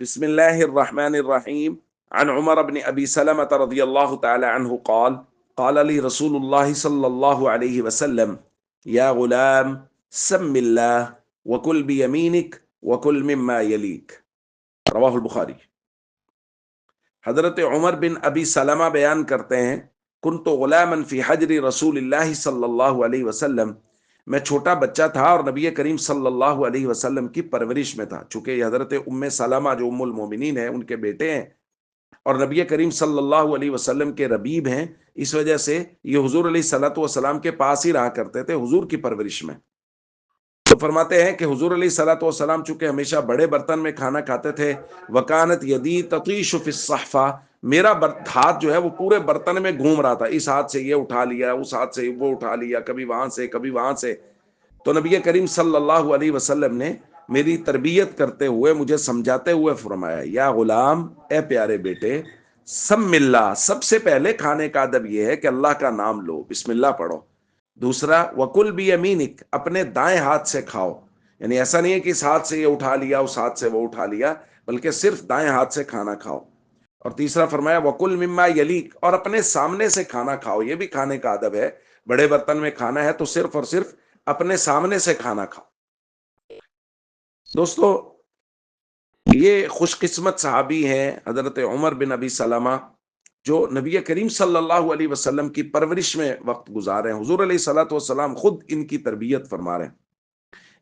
بسم الله الرحمن الرحيم. عن عمر بن أبي سلمة رضي الله تعالى عنه قال لي رسول الله صلى الله عليه وسلم: يا غلام، سم الله وكل بيمينك وكل مما يليك. رواہ البخاری۔ حضرت عمر بن ابی سلمہ بیان کرتے ہیں، کنت غلاما فی حجر رسول اللہ صلی اللہ علیہ وسلم، میں چھوٹا بچہ تھا اور نبی کریم صلی اللہ علیہ وسلم کی پرورش میں تھا۔ چونکہ یہ حضرت ام سلمہ جو ام المومنین ہیں ان کے بیٹے ہیں اور نبی کریم صلی اللہ علیہ وسلم کے ربیب ہیں، اس وجہ سے یہ حضور علیہ الصلوۃ والسلام کے پاس ہی رہا کرتے تھے حضور کی پرورش میں۔ تو فرماتے ہیں کہ حضور علیہ الصلوۃ والسلام چونکہ ہمیشہ بڑے برتن میں کھانا کھاتے تھے، وکانت یدی تطیش فی الصحفہ، میرا ہاتھ جو ہے وہ پورے برتن میں گھوم رہا تھا، اس ہاتھ سے یہ اٹھا لیا، اس ہاتھ سے وہ اٹھا لیا، کبھی وہاں سے کبھی وہاں سے۔ تو نبی کریم صلی اللہ علیہ وسلم نے میری تربیت کرتے ہوئے مجھے سمجھاتے ہوئے فرمایا: یا غلام، اے پیارے بیٹے، سم اللہ، سب سے پہلے کھانے کا ادب یہ ہے کہ اللہ کا نام لو، بسم اللہ پڑھو۔ دوسرا، وکل بیمینک، اپنے دائیں ہاتھ سے کھاؤ، یعنی ایسا نہیں ہے کہ اس ہاتھ سے یہ اٹھا لیا اس ہاتھ سے وہ اٹھا لیا، بلکہ صرف دائیں ہاتھ سے کھانا کھاؤ۔ اور تیسرا فرمایا وکل مما یلیک، اور اپنے سامنے سے کھانا کھاؤ، یہ بھی کھانے کا ادب ہے۔ بڑے برتن میں کھانا ہے تو صرف اور صرف اپنے سامنے سے کھانا کھاؤ۔ دوستو، یہ خوش قسمت صحابی ہیں حضرت عمر بن ابی سلمہ، جو نبی کریم صلی اللہ علیہ وسلم کی پرورش میں وقت گزارے ہیں۔ حضور علیہ الصلوۃ والسلام خود ان کی تربیت فرما رہے ہیں۔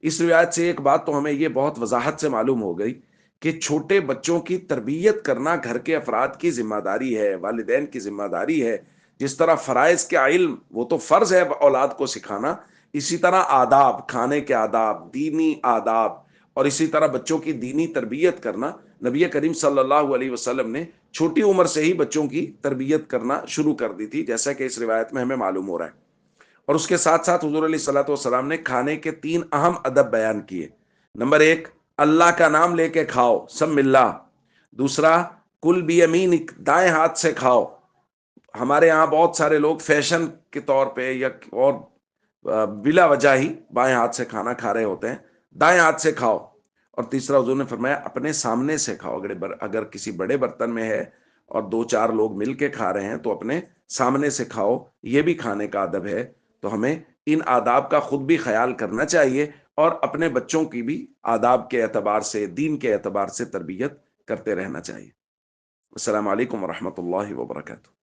اس روایت سے ایک بات تو ہمیں یہ بہت وضاحت سے معلوم ہو گئی کہ چھوٹے بچوں کی تربیت کرنا گھر کے افراد کی ذمہ داری ہے، والدین کی ذمہ داری ہے۔ جس طرح فرائض کے علم وہ تو فرض ہے اولاد کو سکھانا، اسی طرح آداب، کھانے کے آداب، دینی آداب، اور اسی طرح بچوں کی دینی تربیت کرنا، نبی کریم صلی اللہ علیہ وسلم نے چھوٹی عمر سے ہی بچوں کی تربیت کرنا شروع کر دی تھی، جیسا کہ اس روایت میں ہمیں معلوم ہو رہا ہے۔ اور اس کے ساتھ ساتھ حضور علیہ الصلوۃ والسلام نے کھانے کے 3 اہم ادب بیان کیے۔ نمبر 1، اللہ کا نام لے کے کھاؤ، سم اللہ۔ دوسرا، کل بیمینک، دائیں ہاتھ سے کھاؤ۔ ہمارے یہاں بہت سارے لوگ فیشن کے طور پہ یا اور بلا وجہ ہی بائیں ہاتھ سے کھانا کھا رہے ہوتے ہیں، دائیں ہاتھ سے کھاؤ۔ اور تیسرا، حضور نے فرمایا اپنے سامنے سے کھاؤ، اگر کسی بڑے برتن میں ہے اور 2-4 لوگ مل کے کھا رہے ہیں تو اپنے سامنے سے کھاؤ، یہ بھی کھانے کا ادب ہے۔ تو ہمیں ان آداب کا خود بھی خیال کرنا چاہیے اور اپنے بچوں کی بھی آداب کے اعتبار سے، دین کے اعتبار سے تربیت کرتے رہنا چاہیے۔ السلام علیکم ورحمۃ اللہ وبرکاتہ۔